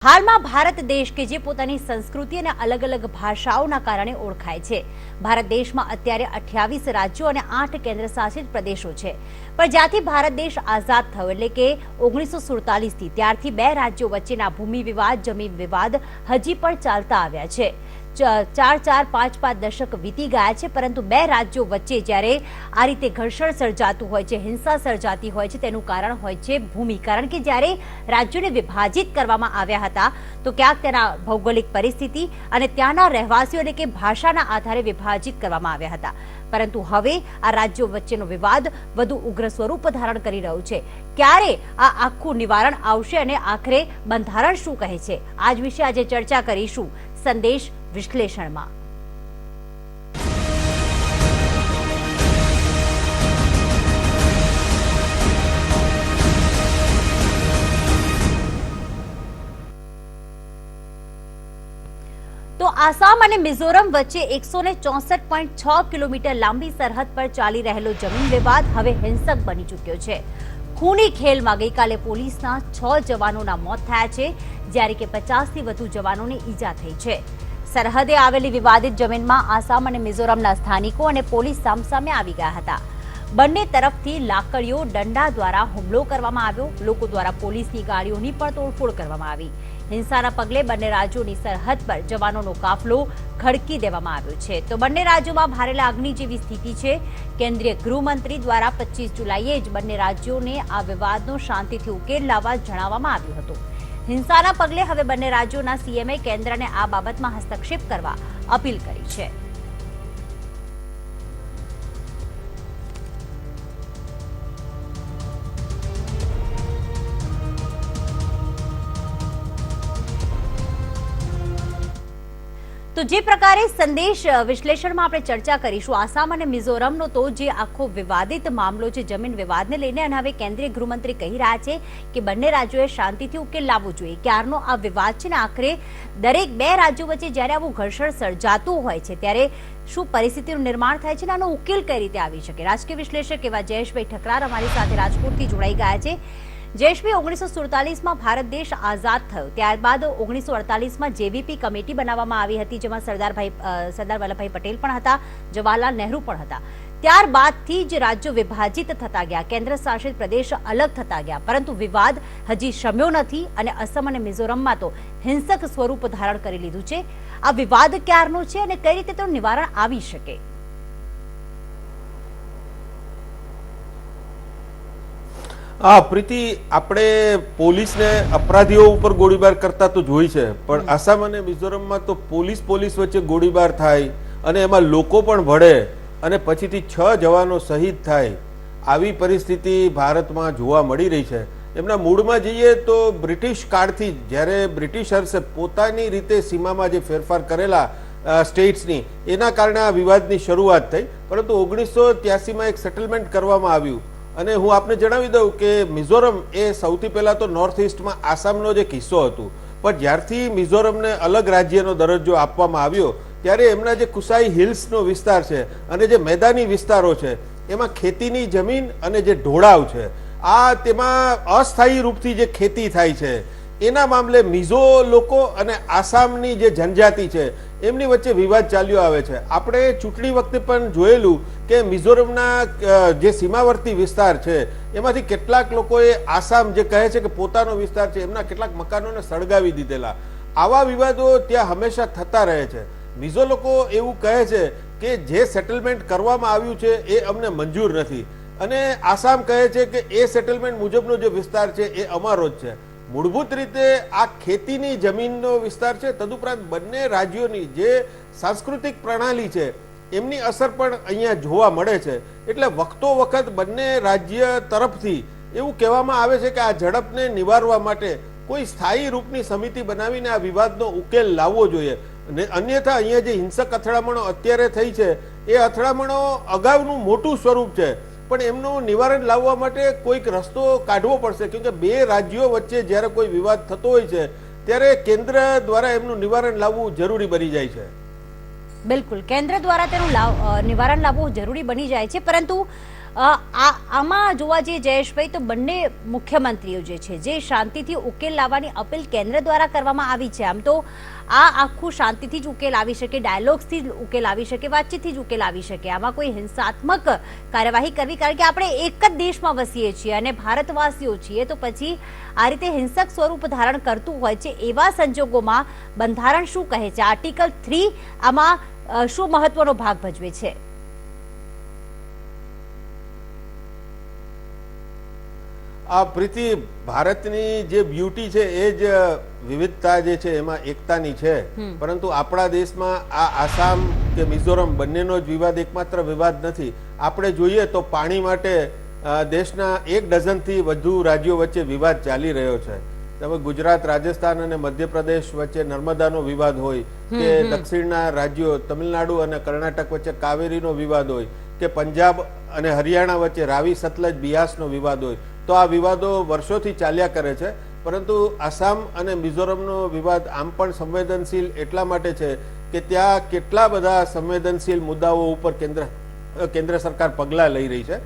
હાલમાં ભારત દેશ કે જે પોતાની સંસ્કૃતિ અને અલગ અલગ ભાષાઓના કારણે ઓળખાય છે। ભારત દેશમાં અત્યારે 28 રાજ્યો અને 8 કેન્દ્રશાસિત પ્રદેશો છે। પણ જ્યાંથી ભારત દેશ આઝાદ થયો એટલે કે 1947 થી ત્યારથી બે રાજ્યો વચ્ચેના ભૂમિ વિવાદ, જમીન વિવાદ હજી પણ ચાલતા આવ્યા છે। 4-5 દશક વીતી ગયા છે, પરંતુ બે રાજ્યો વચ્ચે જ્યારે આ રીતે ઘર્ષણ સર્જાતું હોય છે, હિંસા સર્જાતી હોય છે, તેનું કારણ હોય છે ભૂમિ। કારણ કે જ્યારે રાજ્યોને વિભાજિત કરવામાં આવ્યા હતા તો ક્યાંક તેના ભૌગોલિક પરિસ્થિતિ અને ત્યાંના રહેવાસીઓ એટલે કે ભાષાના આધારે વિભાજિત કરવામાં આવ્યા હતા। પરંતુ હવે આ રાજ્યો વચ્ચેનો વિવાદ વધુ ઉગ્ર સ્વરૂપ ધારણ કરી રહ્યું છે। ક્યારે આ આખું નિવારણ આવશે અને આખરે બંધારણ શું કહે છે, આજ વિશે આજે ચર્ચા કરીશું સંદેશ વિશ્લેષણમાં। તો આસામ અને મિઝોરમ વચ્ચે 164.6 કિલોમીટર લાંબી સરહદ પર ચાલી રહેલો જમીન વિવાદ હવે હિંસક બની ચૂક્યો છે। ખૂની ખેલમાં ગઈકાલે પોલીસના 6 જવાનોના મોત થયા છે, જ્યારે કે 50થી વધુ જવાનોને ઈજા થઈ છે। સરહદે આવેલી વિવાદિત જમીનમાં આસામ અને મિઝોરમના સ્થાનિકો અને પોલીસ સામસામે આવી ગયા હતા। બંને તરફથી લાકડીઓ, દંડા દ્વારા હુમલો કરવામાં આવ્યો। લોકો દ્વારા પોલીસની ગાડીઓની પણ તોડફોડ કરવામાં આવી। હિંસાના પગલે બંને રાજ્યોની સરહદ પર જવાનોનો કાફલો ખડકી દેવામાં આવ્યો છે। તો બંને રાજ્યોમાં ભારે લાગણી જેવી સ્થિતિ છે। કેન્દ્રીય ગૃહમંત્રી દ્વારા 25 જુલાઈએ જ બંને રાજ્યોને આ વિવાદનો શાંતિથી ઉકેલ લાવવા જણાવવામાં આવ્યું હતું। હિંસાના પગલે હવે બંને રાજ્યોના સીએમએ કેન્દ્રને આ બાબતમાં હસ્તક્ષેપ કરવા અપીલ કરી છે। તો જે પ્રકારે સંદેશ વિશ્લેષણમાં આપણે ચર્ચા કરીશું આસામ અને મિઝોરમનો, તો જે આખો વિવાદિત મામલો છે જમીન વિવાદને લઈને, અને હવે કેન્દ્રીય ગૃહમંત્રી કહી રહ્યા છે કે બંને રાજ્યોએ શાંતિથી ઉકેલ લાવવો જોઈએ। ક્યારનો આ વિવાદ છે ને આખરે દરેક બે રાજ્યો વચ્ચે જ્યારે આવું ઘર્ષણ સર્જાતું હોય છે ત્યારે શું પરિસ્થિતિનું નિર્માણ થાય છે અને આનો ઉકેલ કઈ રીતે આવી શકે। રાજકીય વિશ્લેષક એવા જયેશભાઈ ઠકરાર અમારી સાથે રાજકોટથી જોડાઈ ગયા છે। જયેશભાઈ, 1947માં ભારત દેશ આઝાદ થયો, ત્યારબાદ 1948માં જેવીપી કમિટી બનાવવામાં આવી હતી, જેમાં સરદાર વલ્લભભાઈ પટેલ પણ હતા, જવાહરલાલ નહેરુ પણ હતા। ત્યારબાદથી જ રાજ્યો વિભાજિત થતા ગયા, કેન્દ્ર શાસિત પ્રદેશ અલગ થતા ગયા, પરંતુ વિવાદ હજી શમ્યો નથી અને અસમ અને મિઝોરમમાં તો હિંસક સ્વરૂપ ધારણ કરી લીધું છે। આ વિવાદ ક્યારનો છે અને કઈ રીતે તેનું નિવારણ આવી શકે? પ્રીતિ, આપણે પોલીસને અપરાધીઓ ઉપર ગોળીબાર કરતા તો જોઈ છે, પણ આસામ અને મિઝોરમમાં તો પોલીસ વચ્ચે ગોળીબાર થાય અને એમાં લોકો પણ ભળે અને પછીથી 6 જવાનો શહીદ થાય, આવી પરિસ્થિતિ ભારતમાં જોવા મળી રહી છે। એમના મૂળમાં જઈએ તો બ્રિટિશ કાળથી, જ્યારે બ્રિટિશર્સે પોતાની રીતે સીમામાં જે ફેરફાર કરેલા સ્ટેટ્સની, એના કારણે આ વિવાદની શરૂઆત થઈ, પરંતુ 1983માં એક સેટલમેન્ટ કરવામાં આવ્યું। અને હું આપને જણાવી દઉં કે મિઝોરમ એ સૌથી પહેલા તો નોર્થ ઇસ્ટમાં આસામનો જ એક હિસ્સો હતું, પણ જ્યારથી મિઝોરમને અલગ રાજ્યનો દરજ્જો આપવામાં આવ્યો ત્યારે એમના જે કુસાઈ હિલ્સનો વિસ્તાર છે અને જે મેદાની વિસ્તારો છે એમાં ખેતીની જમીન અને જે ઢોળાવ છે, આ તેમાં અસ્થાયી રૂપથી જે ખેતી થાય છે એના મામલે મિઝો લોકો અને આસામની જે જનજાતિ છે એમની વચ્ચે વિવાદ ચાલ્યો આવે છે। આપણે ચૂંટણી વખતે પણ જોયેલું કે મિઝોરમના જે સીમાવર્તી વિસ્તાર છે એમાંથી કેટલાક લોકોએ આસામ જે કહે છે કે પોતાનો વિસ્તાર છે એમના કેટલાક મકાનોને સળગાવી દીધેલા। આવા વિવાદો ત્યાં હંમેશા થતા રહે છે। મિઝો લોકો એવું કહે છે કે જે સેટલમેન્ટ કરવામાં આવ્યું છે એ અમને મંજૂર નથી, અને આસામ કહે છે કે એ સેટલમેન્ટ મુજબનો જે વિસ્તાર છે એ અમારો જ છે। મૂળભૂત રીતે આ ખેતીની જમીનનો વિસ્તાર છે, તદુપરાંત બંને રાજ્યોની જે સાંસ્કૃતિક પ્રણાલી છે એમની અસર પણ અહીંયા જોવા મળે છે। એટલે વખતો વખત બંને રાજ્ય તરફથી એવું કહેવામાં આવે છે કે આ ઝડપને નિવારવા માટે કોઈ સ્થાયી રૂપની સમિતિ બનાવીને આ વિવાદનો ઉકેલ લાવવો જોઈએ, અન્યથા અહીંયા જે હિંસક અથડામણો અત્યારે થઈ છે એ અથડામણો અગાઉનું મોટું સ્વરૂપ છે, પણ એમનું નિવારણ લાવવા માટે કોઈક રસ્તો કાઢવો પડશે, કેમકે બે રાજ્યો વચ્ચે જ્યારે કોઈ વિવાદ થતો હોય છે ત્યારે કેન્દ્ર દ્વારા એમનું નિવારણ લાવવું જરૂરી બની જાય છે। બિલકુલ, કેન્દ્ર દ્વારા તેનું નિવારણ લાવવું જરૂરી બની જાય છે, પરંતુ આમાં જોવા જઈએ જયેશભાઈ તો બંને મુખ્યમંત્રીઓ જે છે જે શાંતિથી ઉકેલ લાવવાની અપીલ કેન્દ્ર દ્વારા કરવામાં આવી છે. આમ તો આ આખું શાંતિથી જ ઉકેલ આવી શકે, ડાયલોગ્સથી જ ઉકેલ આવી શકે, વાતચીતથી જ ઉકેલ આવી શકે. આમાં કોઈ હિંસાત્મક કાર્યવાહી કરવી, કારણ કે આપણે એક જ દેશમાં વસીએ છીએ અને ભારતવાસીઓ છીએ, તો પછી આ રીતે હિંસક સ્વરૂપ ધારણ કરતું હોય છે. એવા સંજોગોમાં બંધારણ શું કહે છે? આર્ટિકલ 3 આમાં શું મહત્વનો ભાગ ભજવે છે? આ પ્રીતિ, ભારતની જે બ્યુટી છે એ જ વિવિધતા જે છે એમાં એકતાની છે. પરંતુ આપણા દેશમાં આ આસામ કે મિઝોરમ બંનેનો જ વિવાદ એકમાત્ર વિવાદ નથી. આપણે જોઈએ તો પાણી માટે દેશના 1 ડઝનથી વધુ રાજ્યો વચ્ચે વિવાદ ચાલી રહ્યો છે. તમે ગુજરાત, રાજસ્થાન અને મધ્યપ્રદેશ વચ્ચે નર્મદાનો વિવાદ હોય, કે દક્ષિણના રાજ્યો તમિલનાડુ અને કર્ણાટક વચ્ચે કાવેરીનો વિવાદ હોય, કે પંજાબ અને હરિયાણા વચ્ચે રાવી, સતલજ, બિયાસનો વિવાદ હોય, તો આ વિવાદો વર્ષોથી ચાલ્યા કરે છે. પરંતુ આસામ અને મિઝોરમનો વિવાદ આમ પણ સંવેદનશીલ એટલા માટે છે કે ત્યાં કેટલા બધા સંવેદનશીલ મુદ્દાઓ ઉપર કેન્દ્ર સરકાર પગલાં લઈ રહી છે.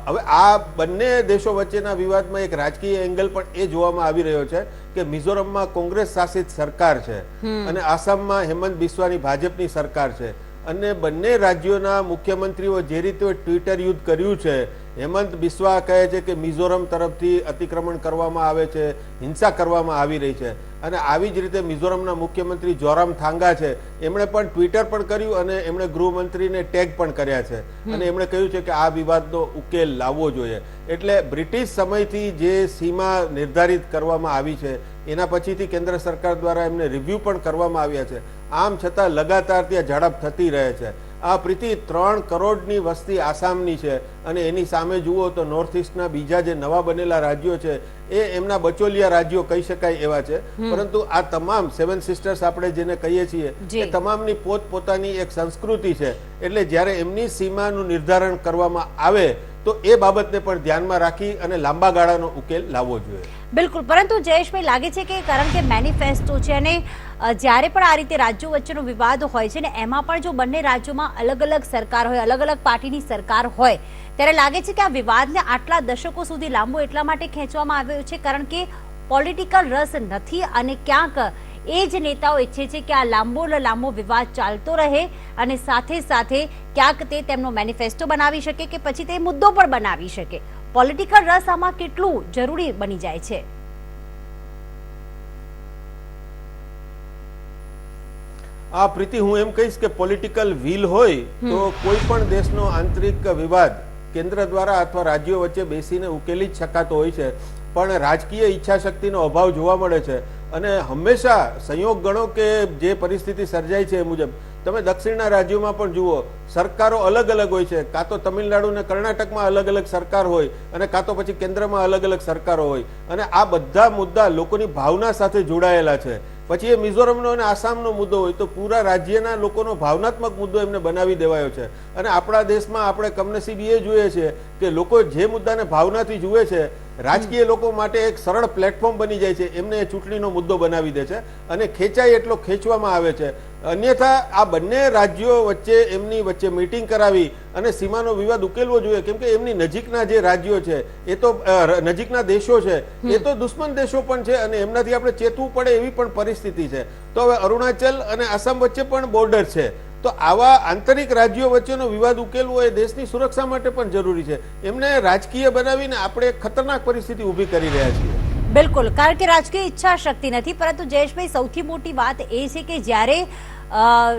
હવે આ બંને દેશો વચ્ચેના વિવાદમાં એક રાજકીય એંગલ પણ એ જોવામાં આવી રહ્યો છે કે મિઝોરમમાં કોંગ્રેસ શાસિત સરકાર છે અને આસામમાં હેમંત બિસ્વાની ભાજપની સરકાર છે. અને બંને રાજ્યોના મુખ્યમંત્રીઓ જે રીતે ટ્વિટર યુદ્ધ કર્યું છે, હેમંત બિસ્વા કહે છે કે મિઝોરમ તરફથી અતિક્રમણ કરવામાં આવે છે, હિંસા કરવામાં આવી રહી છે. અને આવી જ રીતે મિઝોરમના મુખ્યમંત્રી જોરામથાંગા છે, એમણે પણ ટ્વિટર પણ કર્યું અને એમણે ગૃહમંત્રીને ટેગ પણ કર્યા છે અને એમણે કહ્યું છે કે આ વિવાદનો ઉકેલ લાવવો જોઈએ. એટલે બ્રિટિશ સમયથી જે સીમા નિર્ધારિત કરવામાં આવી છે એના પછીથી કેન્દ્ર સરકાર દ્વારા એમને રિવ્યુ પણ કરવામાં આવ્યા છે. આમ છતાં લગાતાર ત્યાં ઝડપ થતી રહે છે. આ પ્રીતિ, 3 કરોડની વસ્તી આસામની છે અને એની સામે જુઓ તો નોર્થ ઇસ્ટના બીજા જે નવા બનેલા રાજ્યો છે એ એમના બચોલિયા રાજ્યો કહી શકાય એવા છે. પરંતુ આ તમામ 7 સિસ્ટર્સ આપણે જેને કહીએ છીએ એ તમામની પોતપોતાની એક સંસ્કૃતિ છે. એટલે જ્યારે એમની સીમાનું નિર્ધારણ કરવામાં આવે તો એ બાબતને પણ ધ્યાનમાં રાખી અને લાંબા ગાળાનો ઉકેલ લાવવો જોઈએ. બિલકુલ. પરંતુ જયેશભાઈ, લાગે છે કે કારણ કે મેનિફેસ્ટો છે અને જ્યારે પણ આ રીતે રાજ્યો વચ્ચેનો વિવાદ હોય છે ને એમાં પણ જો બંને રાજ્યોમાં અલગ અલગ સરકાર હોય, અલગ અલગ પાર્ટીની સરકાર હોય, ત્યારે લાગે છે કે આ વિવાદને આટલા દશકો સુધી લાંબો એટલા માટે ખેંચવામાં આવ્યો છે કારણ કે પોલિટિકલ રસ નથી અને ક્યાંક એ જ નેતાઓ ઈચ્છે છે કે આ લાંબો વિવાદ ચાલતો રહે અને સાથે સાથે ક્યાંક તે તેમનો મેનિફેસ્ટો બનાવી શકે કે પછી તે મુદ્દો પણ બનાવી શકે. પોલિટિકલ રસ આમાં કેટલું જરૂરી બની જાય છે? આ પ્રીતિ, હું એમ કહીશ કે પોલિટિકલ વિલ હોય તો કોઈ પણ દેશનો આંતરિક વિવાદ કેન્દ્ર દ્વારા અથવા રાજ્યો વચ્ચે બેસીને ઉકેલી જ શકાતો હોય છે. પણ રાજકીય ઈચ્છા શક્તિનો અભાવ જોવા મળે છે અને હંમેશા સંયોગ ગણો કે જે પરિસ્થિતિ સર્જાય છે એ મુજબ તમે દક્ષિણના રાજ્યોમાં પણ જુઓ, સરકારો અલગ અલગ હોય છે. કાં તો તમિલનાડુ અને કર્ણાટકમાં અલગ અલગ સરકાર હોય અને કાં તો પછી કેન્દ્રમાં અલગ અલગ સરકારો હોય અને આ બધા મુદ્દા લોકોની ભાવના સાથે જોડાયેલા છે. પછી એ મિઝોરમનો અને આસામનો મુદ્દો હોય તો પૂરા રાજ્યના લોકોનો ભાવનાત્મક મુદ્દો એમને બનાવી દેવાયો છે. અને આપણા દેશમાં આપણે કમનસીબી એ જોઈએ છે કે લોકો જે મુદ્દાને ભાવનાથી જુએ છે, રાજકીય લોકો માટે એક સરળ પ્લેટફોર્મ બની જાય છે, એમને એ ચૂંટણીનો મુદ્દો બનાવી દે છે અને ખેંચાય એટલો ખેંચવામાં આવે છે. અન્યથા આ બંને રાજ્યો વચ્ચે એમની વચ્ચે મીટિંગ કરાવી અને સીમાનો વિવાદ ઉકેલવો જોઈએ. કેમ કે એમની નજીકના જે રાજ્યો છે એ તો નજીકના દેશો છે, એ તો દુશ્મન દેશો પણ છે અને એમનાથી આપણે ચેતવું પડે એવી પણ પરિસ્થિતિ છે. તો હવે અરુણાચલ અને આસામ વચ્ચે પણ બોર્ડર છે. તો આવા આંતરિક રાજ્યો વચ્ચેનો વિવાદ ઉકેલવો એ દેશની સુરક્ષા માટે પણ જરૂરી છે. એમને રાજકીય બનાવીને આપણે ખતરનાક પરિસ્થિતિ ઊભી કરી રહ્યા છીએ. બિલકુલ, કારણ કે રાજકીય ઈચ્છા શક્તિ નથી. પરંતુ જયેશભાઈ, સૌથી મોટી વાત એ છે કે જ્યારે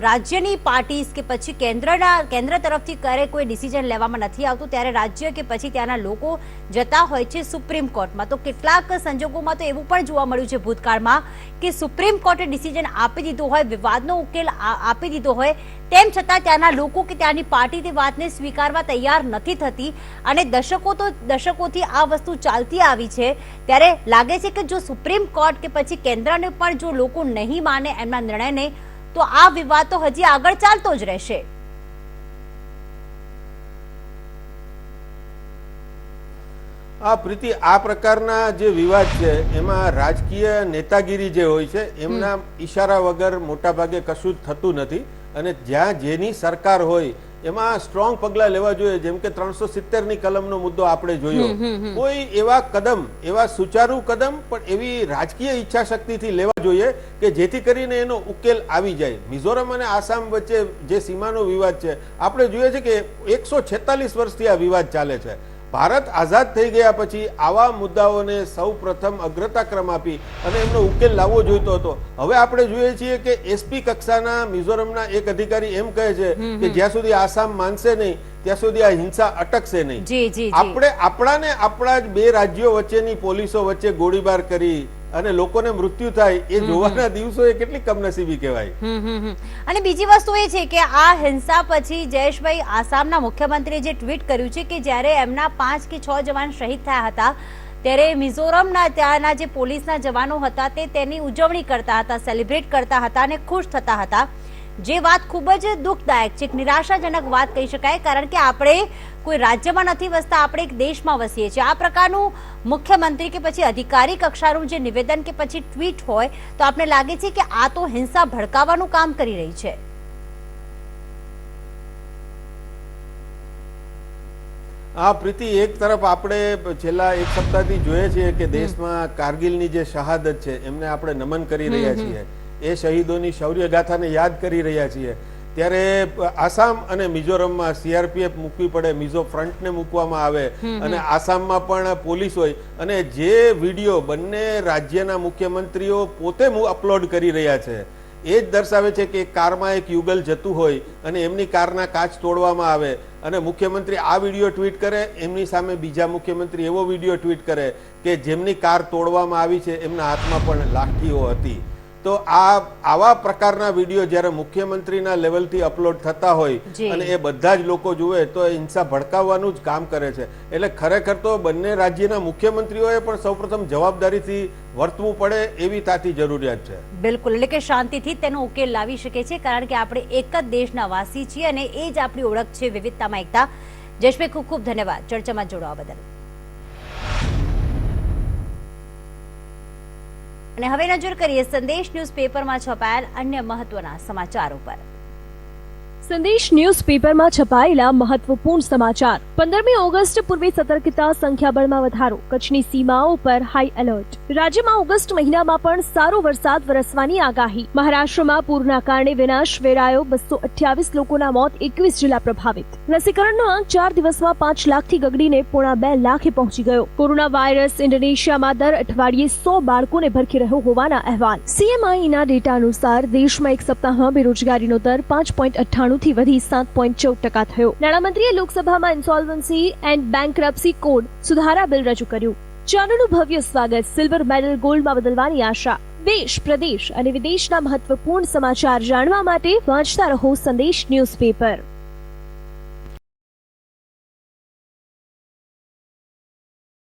રાજ્યની પાર્ટીઝ કે પછી કેન્દ્ર તરફથી ક્યારે કોઈ ડિસિઝન લેવામાં નથી આવતું ત્યારે રાજ્ય કે પછી ત્યાંના લોકો જતા હોય છે સુપ્રીમ કોર્ટમાં. તો કેટલાક સંજોગોમાં તો એવું પણ જોવા મળ્યું છે ભૂતકાળમાં કે સુપ્રીમ કોર્ટે ડિસિઝન આપી દીધો હોય, વિવાદનો ઉકેલ આપી દીધો હોય, તેમ છતાં ત્યાંના લોકો કે ત્યાંની પાર્ટી તે વાતને સ્વીકારવા તૈયાર નથી થતી અને દશકોથી આ વસ્તુ ચાલતી આવી છે. ત્યારે લાગે છે કે જો સુપ્રીમ કોર્ટ કે પછી કેન્દ્રને પણ જો લોકો નહીં માને એમના નિર્ણયને, તો આ વિવાદ તો હજી આગળ ચાલતો જ રહેશે. પ્રીતિ, આ પ્રકારના જે વિવાદ છે એમાં રાજકીય નેતાગીરી જે હોય છે એમના ઈશારા વગર મોટા ભાગે કશું જ થતું નથી અને જ્યાં જેની સરકાર હોય એમાં સ્ટ્રોંગ પગલા લેવા જોઈએ, જેમ કે 370 ની કલમનો મુદ્દો આપણે જોયો. કોઈ એવા કદમ, એવા સુચારુ કદમ પણ એવી રાજકીય ઈચ્છા શક્તિથી લેવા જોઈએ કે જેથી કરીને એનો ઉકેલ આવી જાય. મિઝોરમ અને આસામ વચ્ચે જે સીમાનો વિવાદ છે, આપણે જોઈએ છે કે 146 વર્ષથી આ વિવાદ ચાલે છે. ભારત આઝાદ થઈ ગયા પછી આવા મુદ્દાઓને સૌ પ્રથમ અગ્રતાક્રમ આપી અને એમનો ઉકેલ લાવવો જોઈતો હતો. હવે આપણે જોઈએ છીએ કે એસપી કક્ષાના મિઝોરમના એક અધિકારી એમ કહે છે કે જ્યાં સુધી આસામ માનશે નહીં ત્યાં સુધી આ હિંસા અટકશે નહીં. આપણે આપણા જ બે રાજ્યો વચ્ચેની પોલીસો વચ્ચે ગોળીબાર કરી અને લોકોને મૃત્યુ થાય એ જોવાના દિવસો એ કેટલી કમનસીબી કહેવાય. અને બીજી વસ્તુ એ છે કે આ હિંસા પછી જયેશભાઈ, આસામના મુખ્યમંત્રીએ જે ટ્વીટ કર્યું છે કે જ્યારે એમના 5 કે 6 જવાન શહીદ થયા હતા ત્યારે મિઝોરમના ત્યાંના જે પોલીસના જવાનો હતા તે તેની ઉજવણી કરતા હતા, સેલિબ્રેટ કરતા હતા અને ખુશ થતા હતા. જે વાત ખૂબ જ દુઃખદાયક છે, નિરાશાજનક વાત કહી શકાય, કારણ કે આપણે કોઈ રાજ્યમાં નથી વસતા, આપણે એક દેશમાં વસીએ છીએ. આ પ્રકારનું મુખ્યમંત્રી કે પછી અધિકારી કક્ષાનું જે નિવેદન કે પછી ટ્વીટ હોય તો આપણે લાગે છે કે આ તો હિંસા ભડકાવવાનું કામ કરી રહી છે. આ પ્રીતિ, એક તરફ આપણે છેલ્લા એક સપ્તાહથી જોઈએ છીએ કે દેશમાં કારગિલની જે શહાદત છે એમને આપણે નમન કરી રહ્યા છીએ, એ શહીદોની શૌર્ય ગાથાને યાદ કરી રહ્યા છીએ. ત્યારે આસામ અને મિઝોરમમાં સીઆરપીએફ મૂકવી પડે, મિઝો ફ્રન્ટને મૂકવામાં આવે અને આસામમાં પણ પોલીસ હોય અને જે વિડીયો બંને રાજ્યના મુખ્યમંત્રીઓ પોતે અપલોડ કરી રહ્યા છે એ જ દર્શાવે છે કે કારમાં એક યુગલ જતું હોય અને એમની કારના કાચ તોડવામાં આવે અને મુખ્યમંત્રી આ વિડીયો ટ્વીટ કરે, એમની સામે બીજા મુખ્યમંત્રી એવો વિડીયો ટ્વીટ કરે કે જેમની કાર તોડવામાં આવી છે એમના હાથમાં પણ લાઠીઓ હતી. તો આવા પ્રકારના વિડીયો જ્યારે મુખ્યમંત્રીના લેવલથી અપલોડ થતા હોય અને એ બધા જ લોકો જુએ તો હિંસા ભડકાવવાનું જ કામ કરે છે. એટલે ખરેખર તો બંને રાજ્યના મુખ્યમંત્રીઓએ પણ સૌપ્રથમ જવાબદારીથી વર્તવું પડે એવી તાતી જરૂરિયાત છે. બિલકુલ, એટલે કે શાંતિથી તેનો ઉકેલ લાવી શકે છે, કારણ કે આપણે એક જ દેશના વાસી છીએ અને એ જ આપણી ઓળખ છે, વિવિધતામાં એકતા. જયેશભાઈ, ખૂબ ખૂબ ધન્યવાદ ચર્ચામાં જોડાવા બદલ. અને હવે નજર કરીએ સંદેશ ન્યૂઝપેપરમાં છપાયેલ અન્ય મહત્વના સમાચારો પર. સંદેશ ન્યૂઝપેપરમાં છપાયેલા મહત્વપૂર્ણ સમાચાર. 15મી ઓગસ્ટ પૂર્વે સતર્કતા, સંખ્યાબળમાં વધારો, કચ્છની સીમાઓ પર હાઈ એલર્ટ. રાજ્યમાં ઓગસ્ટ મહિનામાં પણ સારો વરસાદ વરસવાની આગાહી. મહારાષ્ટ્રમાં પૂરના કારણે વિનાશ વેરાયો, 228 લોકોના મોત, 21 જિલ્લા પ્રભાવિત. રસીકરણનો આંક 4 દિવસમાં 5 લાખથી ગગડીને 1.5 લાખે પહોંચી ગયો. કોરોના વાયરસ ઇન્ડોનેશિયામાં દર અઠવાડિયે 100 બાળકોને ભરખી રહ્યો હોવાના અહેવાલ. સીએમઆઈના ડેટા અનુસાર દેશમાં એક સપ્તાહમાં બેરોજગારીનો દર 5.98 થી વધી 7.14% થયો. નાણામંત્રીએ લોકસભામાં ઇન્સોલ્વન્સી એન્ડ બેન્કરપ્સી કોડ સુધારા બિલ રજૂ કર્યું. ચાનુનું ભવ્ય સ્વાગત, સિલ્વર મેડલ ગોલ્ડમાં બદલવાની આશા. દેશ, પ્રદેશ અને વિદેશના મહત્વપૂર્ણ સમાચાર જાણવા માટે વાંચતા રહો સંદેશ ન્યૂઝપેપર.